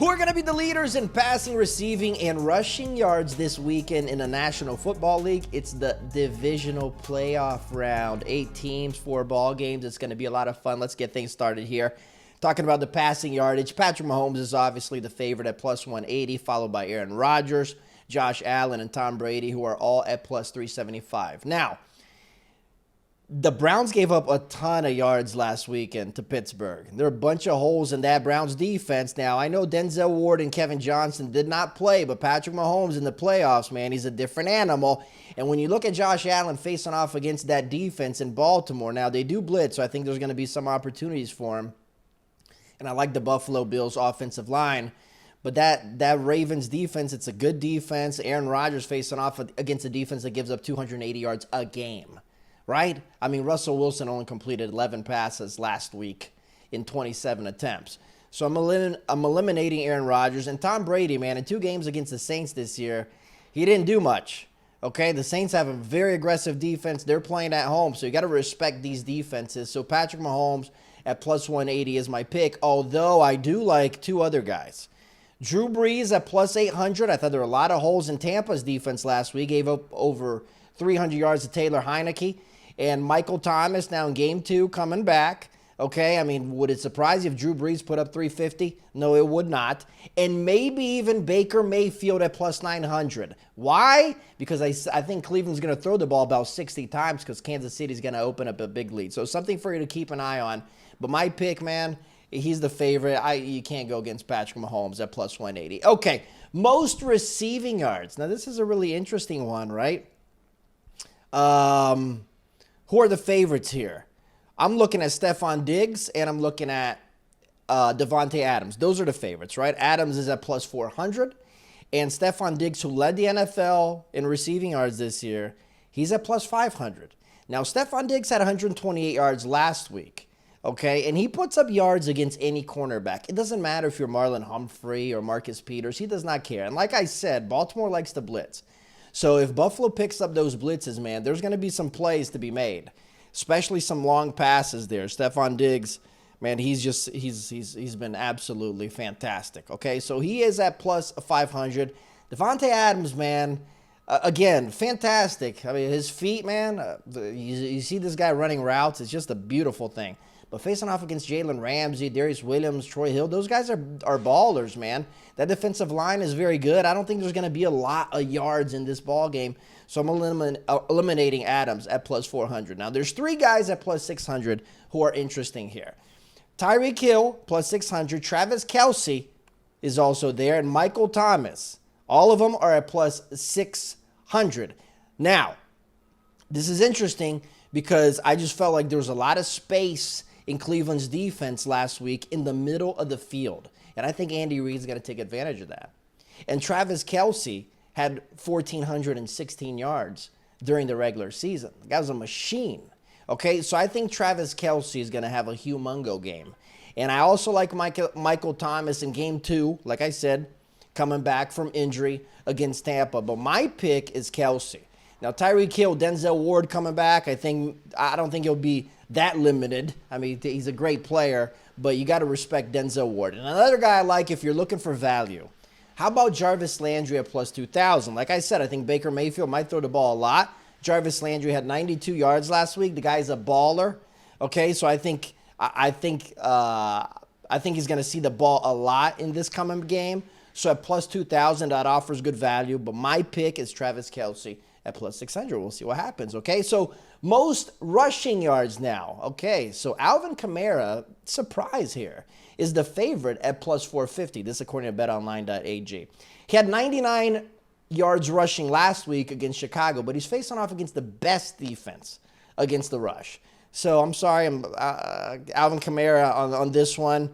Who are going to be the leaders in passing, receiving, and rushing yards this weekend in the National Football League? It's the divisional playoff round. 8 teams, 4 ball games. It's going to be a lot of fun. Let's get things started here. Talking about the passing yardage, Patrick Mahomes is obviously the favorite at plus 180, followed by Aaron Rodgers, Josh Allen, and Tom Brady, who are all at plus 375. Now, the Browns gave up a ton of yards last weekend to Pittsburgh. There are a bunch of holes in that Browns defense. Now, I know Denzel Ward and Kevin Johnson did not play, but Patrick Mahomes in the playoffs, man, he's a different animal. And when you look at Josh Allen facing off against that defense in Baltimore, now they do blitz, so I think there's going to be some opportunities for him. And I like the Buffalo Bills offensive line. But that Ravens defense, it's a good defense. Aaron Rodgers facing off against a defense that gives up 280 yards a game. Right? I mean, Russell Wilson only completed 11 passes last week in 27 attempts. So I'm eliminating Aaron Rodgers. And Tom Brady, man, in 2 games against the Saints this year, he didn't do much. Okay? The Saints have a very aggressive defense. They're playing at home, so you got to respect these defenses. So Patrick Mahomes at plus 180 is my pick, although I do like 2 other guys. Drew Brees at plus 800. I thought there were a lot of holes in Tampa's defense last week. Gave up over 300 yards to Taylor Heineke. And Michael Thomas now in game 2 coming back. Okay, I mean, would it surprise you if Drew Brees put up 350? No, it would not. And maybe even Baker Mayfield at plus 900. Why? Because I think Cleveland's going to throw the ball about 60 times because Kansas City's going to open up a big lead. So something for you to keep an eye on. But my pick, man, he's the favorite. You can't go against Patrick Mahomes at plus 180. Okay, most receiving yards. Now, this is a really interesting one, right? Who are the favorites here? I'm looking at Stefon Diggs, and I'm looking at Devante Adams. Those are the favorites, right? Adams is at plus 400, and Stefon Diggs, who led the NFL in receiving yards this year, he's at plus 500. Now, Stefon Diggs had 128 yards last week, okay? And he puts up yards against any cornerback. It doesn't matter if you're Marlon Humphrey or Marcus Peters. He does not care. And like I said, Baltimore likes to blitz. So if Buffalo picks up those blitzes, man, there's going to be some plays to be made, especially some long passes there. Stefon Diggs, man, he's been absolutely fantastic. Okay, so he is at plus 500. Devante Adams, man, again, fantastic. I mean, his feet, man, you see this guy running routes. It's just a beautiful thing. But facing off against Jalen Ramsey, Darius Williams, Troy Hill, those guys are ballers, man. That defensive line is very good. I don't think there's going to be a lot of yards in this ball game. So I'm eliminating Adams at plus 400. Now, there's 3 guys at plus 600 who are interesting here. Tyreek Hill, plus 600. Travis Kelce is also there. And Michael Thomas. All of them are at plus 600. Now, this is interesting because I just felt like there was a lot of space in Cleveland's defense last week in the middle of the field. And I think Andy Reid's going to take advantage of that. And Travis Kelce had 1,416 yards during the regular season. The guy was a machine. Okay, so I think Travis Kelce is going to have a humongo game. And I also like Michael Thomas in game 2, like I said, coming back from injury against Tampa. But my pick is Kelce. Now, Tyreek Hill, Denzel Ward coming back. I don't think he'll be that limited. I mean, he's a great player, but you got to respect Denzel Ward. And another guy I like if you're looking for value, how about Jarvis Landry at plus 2,000? Like I said, I think Baker Mayfield might throw the ball a lot. Jarvis Landry had 92 yards last week. The guy's a baller. Okay, so I think he's going to see the ball a lot in this coming game. So at plus 2,000, that offers good value. But my pick is Travis Kelce at plus 600. We'll see what happens, okay? So most rushing yards now. Okay, so Alvin Kamara, surprise here, is the favorite at plus 450. This according to betonline.ag. He had 99 yards rushing last week against Chicago, but he's facing off against the best defense against the rush. So I'm sorry, Alvin Kamara on this one.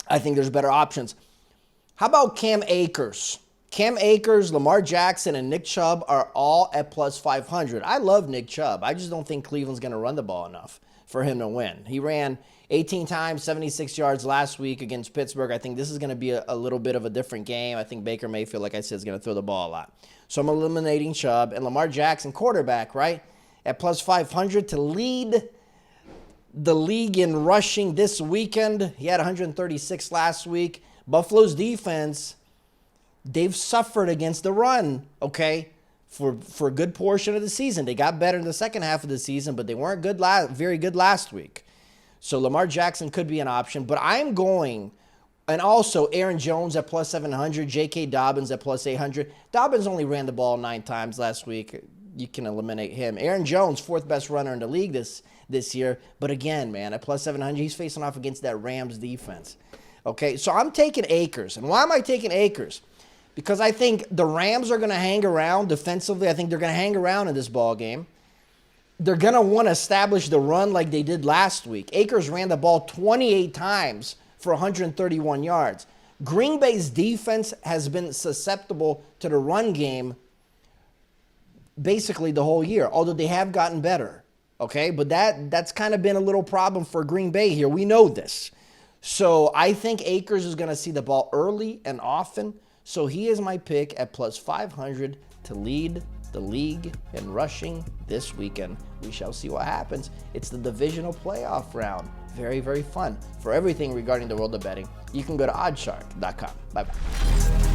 I think there's better options. How about Cam Akers? Cam Akers, Lamar Jackson, and Nick Chubb are all at plus 500. I love Nick Chubb. I just don't think Cleveland's going to run the ball enough for him to win. He ran 18 times, 76 yards last week against Pittsburgh. I think this is going to be a little bit of a different game. I think Baker Mayfield, like I said, is going to throw the ball a lot. So I'm eliminating Chubb. And Lamar Jackson, quarterback, right, at plus 500 to lead the league in rushing this weekend. He had 136 last week. Buffalo's defense, they've suffered against the run, okay, for a good portion of the season. They got better in the second half of the season, but they weren't very good last week. So Lamar Jackson could be an option, but I'm going, and also Aaron Jones at plus 700, J.K. Dobbins at plus 800. Dobbins only ran the ball 9 times last week. You can eliminate him. Aaron Jones, 4th best runner in the league this year, but again, man, at plus 700, he's facing off against that Rams defense. Okay, so I'm taking Akers. And why am I taking Akers? Because I think the Rams are going to hang around defensively. I think they're going to hang around in this ball game. They're going to want to establish the run like they did last week. Akers ran the ball 28 times for 131 yards. Green Bay's defense has been susceptible to the run game basically the whole year, although they have gotten better. Okay, but that's kind of been a little problem for Green Bay here. We know this. So I think Akers is going to see the ball early and often. So he is my pick at plus 500 to lead the league in rushing this weekend. We shall see what happens. It's the divisional playoff round. Very, very fun. For everything regarding the world of betting, you can go to oddshark.com. Bye-bye.